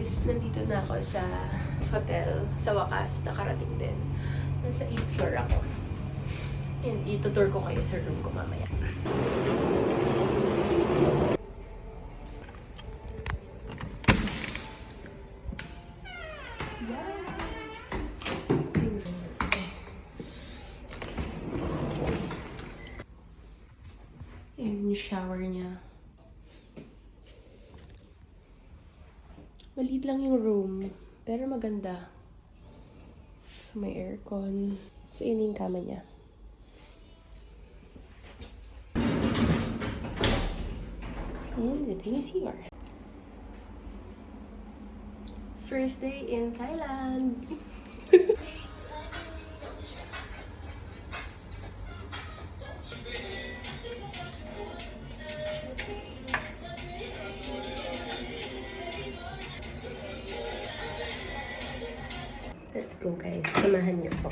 guys, nandito na ako sa hotel. Sa wakas, nakarating din. Nasa 8th floor ako. And itutour ko kayo sa room ko mamaya. Ayan yung shower niya. Maliit lang yung room, pero maganda. So, may aircon. So, yun yung kama niya. And the thing is here. First day in Thailand! Let's go guys, samahan niyo po.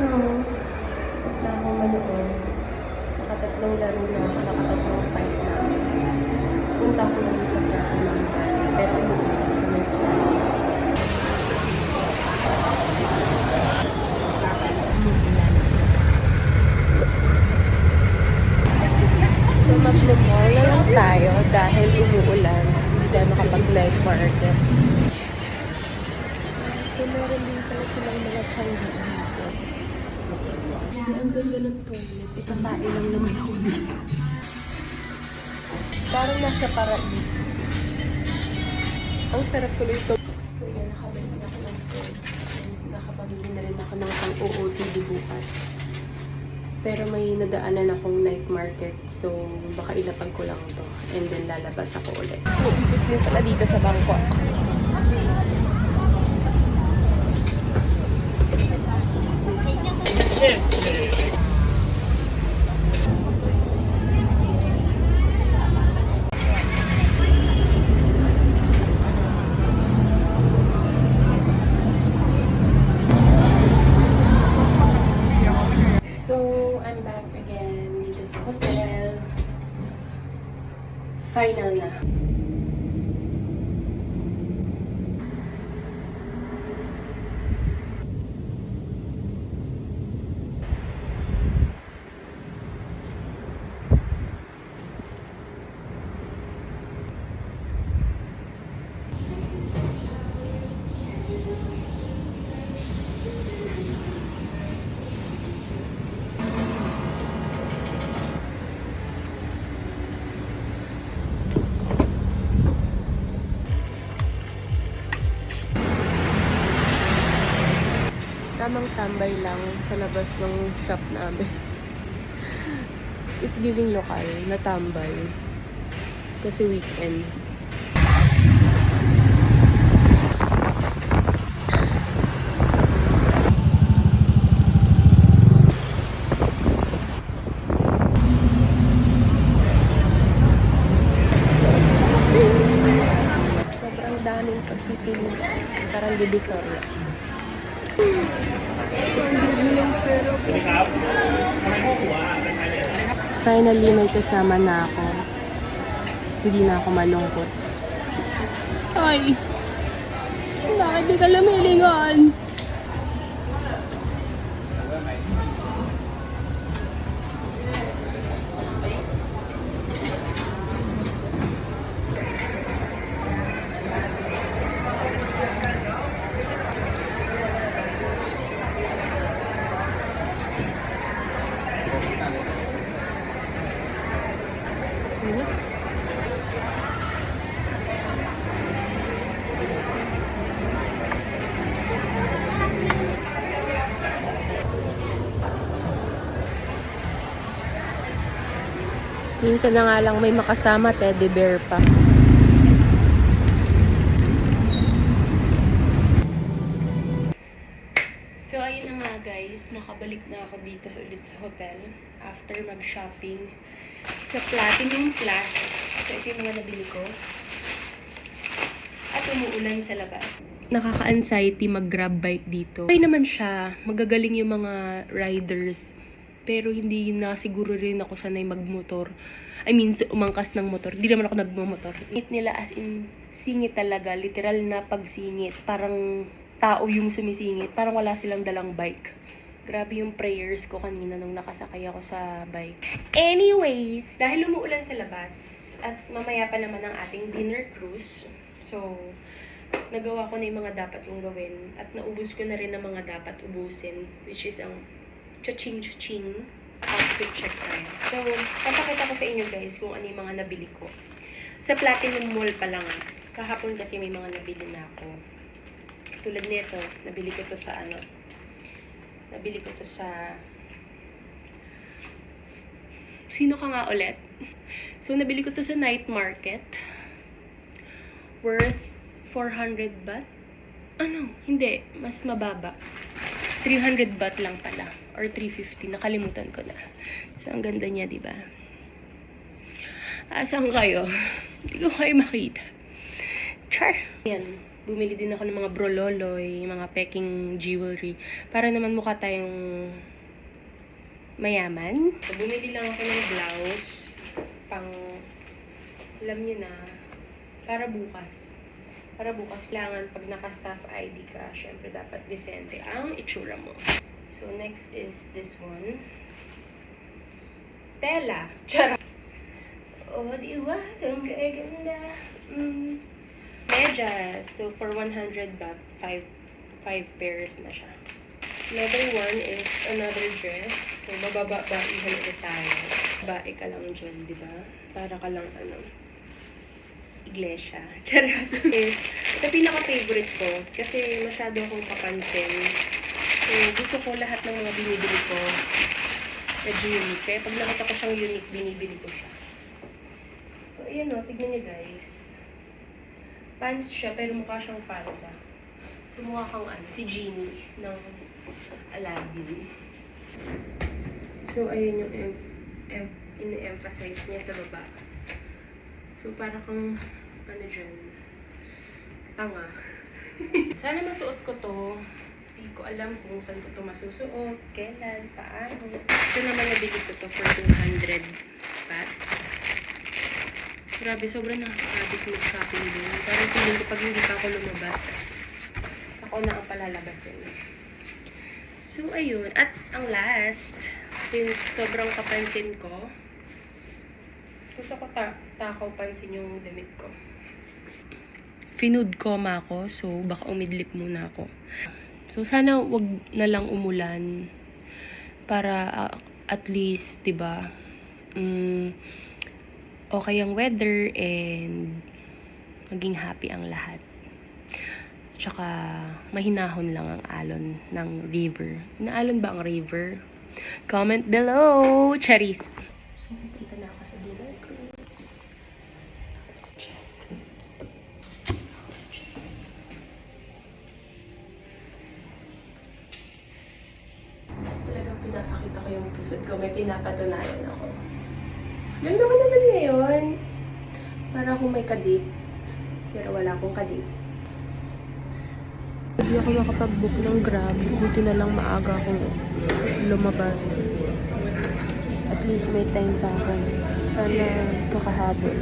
So, basta akong manood. Nakatatlong laro na ako, nakatatlong fight na. Punta ko lang sa Prato ng dati, pero umuulan sa mga sila. So, mag-mall na lang tayo dahil umuulan. Hindi tayo makapag-night market. So, meron din pala silang mga Changi dito. Ang ganda ng toilet. Isang tae lang naman ako dito. Parang nasa paraiso. Ang sarap tuloy ito. So, yan. Nakabili na ako ng food. Nakapabili na rin ako ng pang-OOTD bukas. Pero may nadaanan akong night market. So, baka ilapag ko lang to. And then, lalabas ako ulit. So, ibus din pala dito sa Bangkok. So, I'm back again dito sa hotel. Final na. Tamang tambay lang sa labas ng shop namin. It's giving lokal na tambay. Kasi weekend. Sobrang daming pagpipili. Parang Divisoria. Finally, may kasama na ako. Hindi na ako malungkot. Ay! Bakit di ka lumilingon? Yun na. Minsan na nga lang may makasama, teddy bear pa. So, ayun na nga guys, nakabalik na ako dito ulit sa hotel after mag-shopping sa Platinum Plus. So, ito yung mga nabili ko. At umuulan sa labas. Nakaka-anxiety mag-grab bike dito. Okay naman siya, magagaling yung mga riders. Pero hindi na siguro rin ako sanay magmotor. I mean, umangkas ng motor. Hindi naman ako nagmamotor. Singit nila as in, singit talaga. Literal na pagsingit. Parang tao yung sumisingit. Parang wala silang dalang bike. Grabe yung prayers ko kanina nung nakasakay ako sa bike. Anyways, dahil umuulan sa labas, at mamaya pa naman ang ating dinner cruise. So, nagawa ko na yung mga dapat kong gawin. At naubos ko na rin ang mga dapat ubusin. Which is ang cha-ching-cha-ching outfit check tayo. So, papakita ko sa inyo guys kung ano yung mga nabili ko. Sa Platinum Mall pa lang. Kahapon kasi may mga nabili na ako. Tulad nito, nabili ko to sa ano. Nabili ko to sa... Sino ka nga ulit? So, nabili ko to sa night market. Worth 400 baht. Ano? Hindi. Mas mababa. 300 baht lang pala. Or 350. Nakalimutan ko na. So, ang ganda niya, diba? Asan kayo? Hindi ko kayo makita. Char! Yan. Bumili din ako ng mga brololoy, mga peking jewelry. Para naman mukha tayong mayaman. So, bumili lang ako ng blouse. Pang, alam niyo na, para bukas. Para bukas, kailangan pag naka-staff ID ka, syempre dapat decente ang itsura mo. So, next is this one. Tela. Charot. Oh, di ba? Ang ganda. Medyas. So, for 100 baht, 5 pairs na siya. Another one is another dress. So, mababaihan ulit tayo. Bae ka lang dyan, di ba? Para ka lang, iglesia. Charot. Ito pinaka-favorite ko. Kasi masyado akong kapansin. So, gusto ko lahat ng mga binibili ko medyo unique. Kaya pag nakita ko siyang unique, binibili ko siya. So, ayan o. Tignan nyo guys. Pants siya, pero mukha siyang panda. So, mukha kang si Genie ng Aladdin. So, ayun yung in-emphasize niya sa baba. So, para kang, dyan, tanga. Sana masuot ko to. Hindi ko alam kung saan ko to masusuot, kailan, paano. Ito naman nabili ko to for 200 baht. Grabe, sobrang nakakabit mag-shopping din. Parang feeling ko pag hindi pa ako lumabas, ako na ang palalabasin. So, ayun. At ang last, since sobrang kapansin ko, gusto ko takaw pansin yung damit ko. Finood coma ako, so baka umidlip muna ako. So, sana wag na lang umulan para at least, diba, okay ang weather and maging happy ang lahat. Tsaka, mahinahon lang ang alon ng river. Inaalon ba ang river? Comment below! Charis! So, punta na ako sa dinner cruise. Talagang pinapakita ko yung pusod ko. May pinapatunayan ako. Ganda ko naman ngayon. Para akong may kadate. Pero wala akong kadate. Hindi ako nakapag-book ng Grab. Buti na lang maaga akong lumabas. At least may time pa ako. Sana makahabol.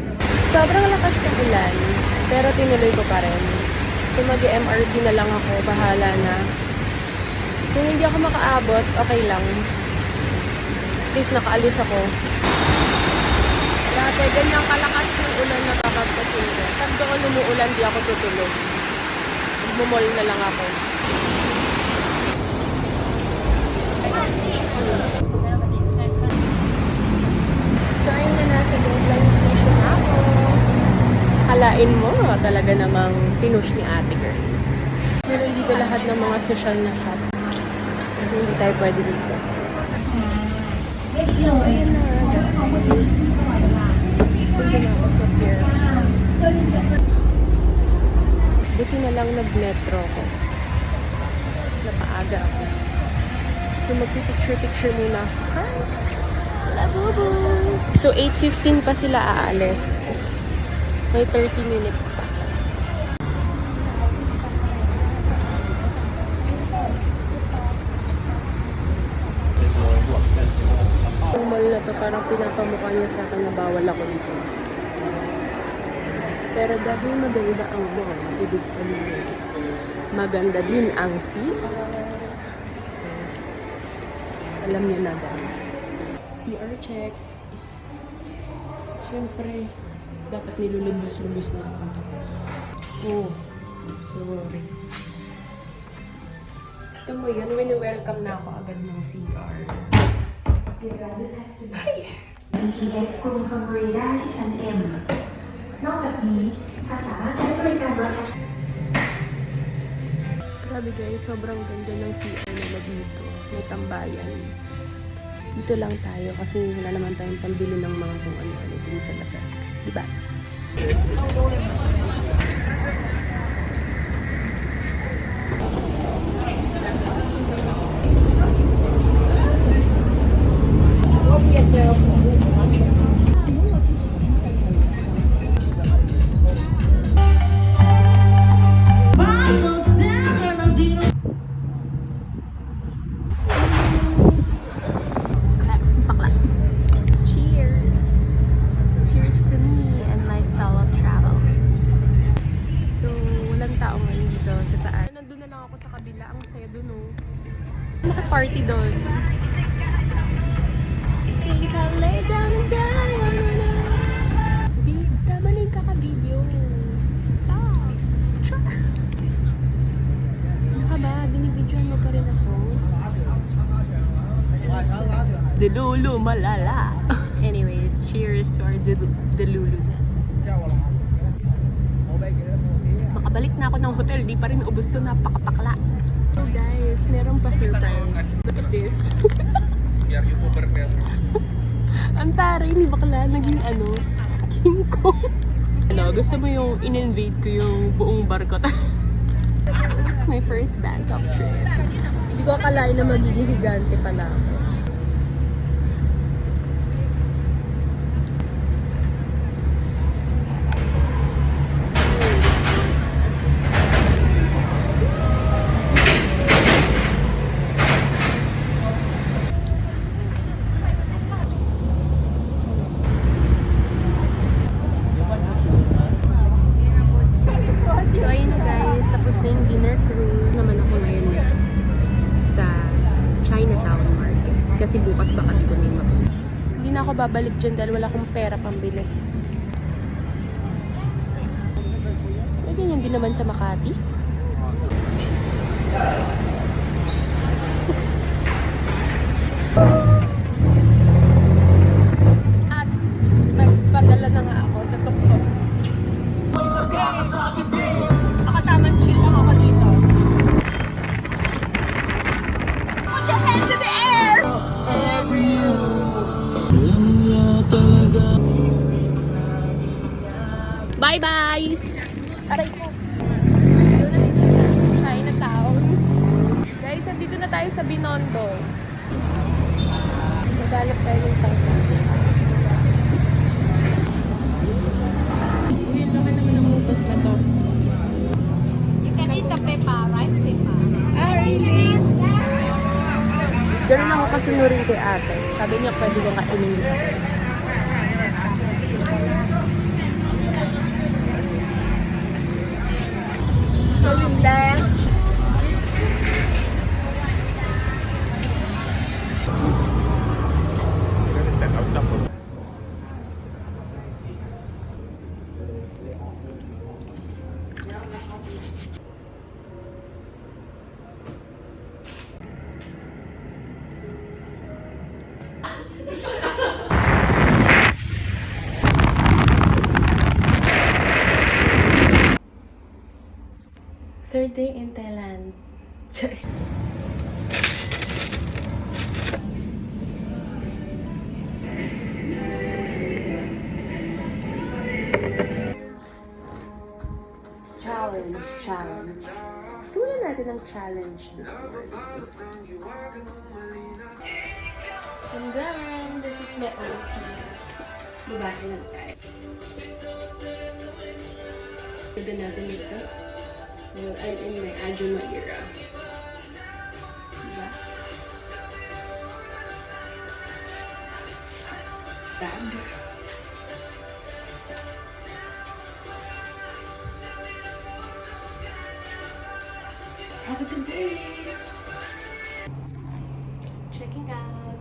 Sobrang lakas ng ulan. Pero tinuloy ko pa rin. So mag-MRT na lang ako. Bahala na. Kung hindi ako makaabot, okay lang. At least nakaalis ako. Dati, ganyan kalakas yung ulan na papagpasinda. Pag doon umuulan, di ako tutulog. Magmumol na lang ako. So, ayun na nasa Longline Station. Akalain mo, talaga namang pinush ni ate girl. So, nandito lahat ng mga social na shops. So, hindi tayo pwede dito. So, ayun na. Punta na ako sa pier. Buti na lang nag-metro ko. Napaaga ako. So, magpipicture-picture muna ako. Hi! Labubu! So, 8:15 pa sila aalis. May 30 minutes pa. Ang mall na to, parang pinapamukha niya sa akin na bawal ako dito. Pero dahil maganda ang mall, ibig sabihin, maganda din ang CR. So, alam niyo na guys. CR check. Siyempre, dapat nilulubos-lubos na ako. Oh, sorry. Gusto mo yun, wini-welcome na ako agad ng CR. BTS กรุงธนบุรีได้ที่ชั้น M นอกจากนี้ท่านสามารถใช้บริการรถแท็กซี่ Grabe guys, sobrang ganda ng CR nila dito. May tambayan. Dito lang tayo kasi wala naman tayong pambili ng mga kung ano-ano dun sa labas. Diba? Cheers! Cheers to me and my solo travels. So, walang tao ngayon dito sa taas. Nandun na lang ako sa kabila. Ang saya dun, oh. Maki-party dun. Think I'll lay down and die on an island. Big, tama na yung kaka-video. Stop! Char! Ano ka ba? Binibidyoan mo pa rin ako. Delulu malala. Anyways, cheers to our Delulu-ness. Makabalik na ako ng hotel, di pa rin ubos to, napakapakla. So guys, meron pa surprise. Look at this. Biar YouTuber kayo. Ang taray ni bakla, naging ano, King Kong. Ano, gusto mo yung in-invade ko yung buong barko? My first Bangkok trip. Hindi ko akalain na magiging higante pala ako. So ayun na guys, tapos na yung dinner cruise. Naman ako ngayon next sa Chinatown Market. Kasi bukas baka di ko na yun mapunta. Hindi na ako babalik dyan dahil wala akong pera pambili. May ganyan din naman sa Makati. At nagpadala na nga ako sa tuktok. Nakataman chill lang ako dito. Put your hands in the air! Bye-bye! Aray ko. So, nandito na sa Chinatown. Guys, nandito na tayo sa Binondo. Maghanap tayo ng tangka. Uy, ang laki naman ng utos na to. You can eat the pepa, rice pepa. Ah, really? Ganun ako kasunurin kay ate. Sabi niya pwede ko kainin dito. Then, Third day in Thailand. Charis. Challenge. Simulan natin ang challenge this morning. And then, this is my OT. Babae lang tayo. Ganda natin dito. Well, I'm in my Ajuma era. Diba? Bag. Have a good day! Checking out!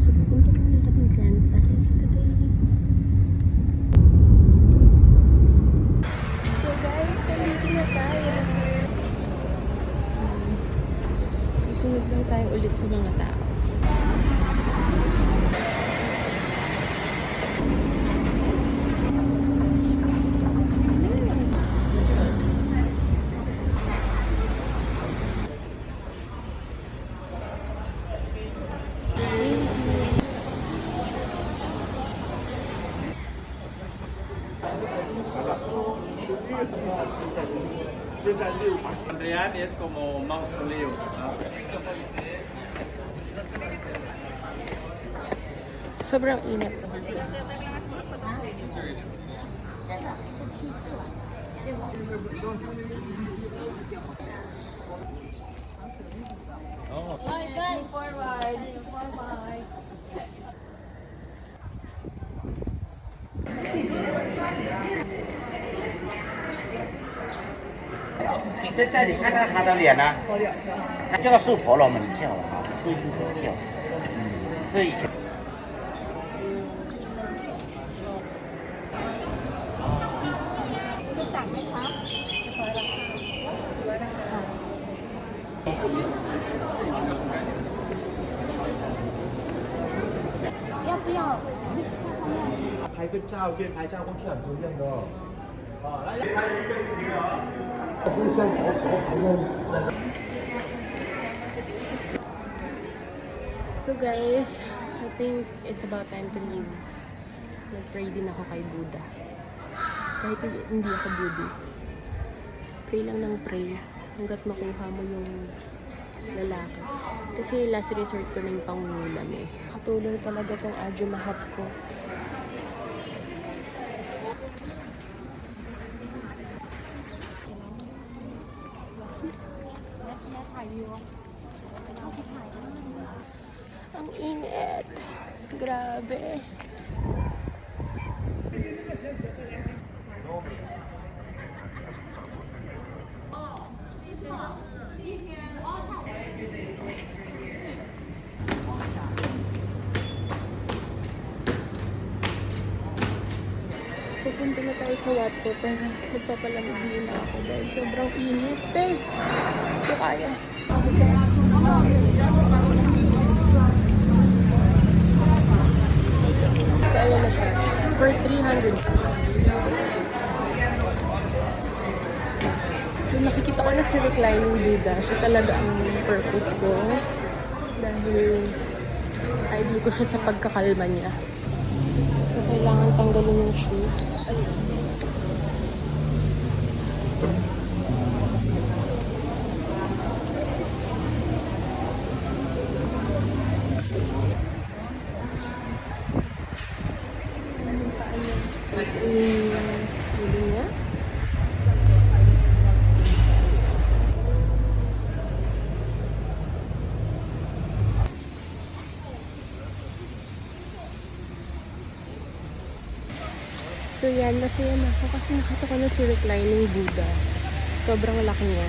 So, pupunta muna ako ng Grand Palace today. So guys, nandito na tayo. So, susunod lang tayo ulit sa mga tao. Adrián es como mausoleo, ¿no? Sobrang init. Forward. 这你看看他的脸呢、他这个是婆罗门教啊，是佛教，是以前。 要不要？拍个照片，拍照过去很多用的哦。 So guys, I think it's about time to leave. Nag-pray din ako kay Buddha. Kahit hindi ako Buddhist. Pray lang ng pray. Hanggat makuha mo yung lalaki. Kasi last resort ko na yung pangungulam eh. Katulong talaga tong Ajuma hut ko. Ang init. Grabe. Pupunta na tayo sa Watpo pero magpapalamig muna ako dahil sobrang init eh. Hindi ko kaya. So, ayan na siya. For 300. So, nakikita ko na si reclining Buddha. Siya talaga ang purpose ko. Dahil idol ko siya sa pagkakalma niya. So, kailangan tanggalin yung shoes. Tapos huli niya. So yan, masaya na ako kasi nakita ko na si reclining Buddha. Sobrang laki niya.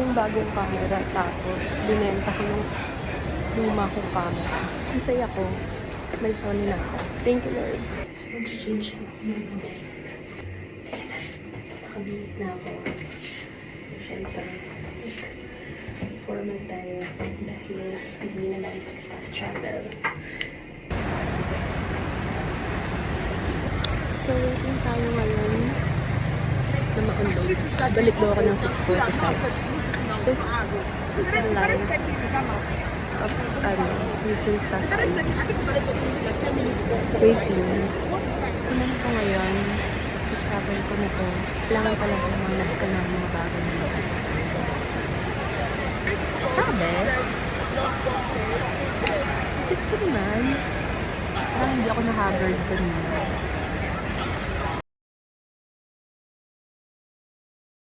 ng bagong camera tapos binenta ko yung luma kong camera. Ang saya ko. May Sony na ako. Thank you, Lord. So, mag-change na ako ng bibig. Nakabihis na ako. So, syempre, formal tayo dahil hindi na lang staff travel. So, waiting tayo ngayon na ma-unload. Balik daw ako ng 6:45. This is the line of using stuff. Waiting. Tingnan ko ngayon, sa travel ko na to, kailangan talaga manap ka ng mga bagay na mga. Sabi, ito naman, parang hindi ako na-haggard kanina.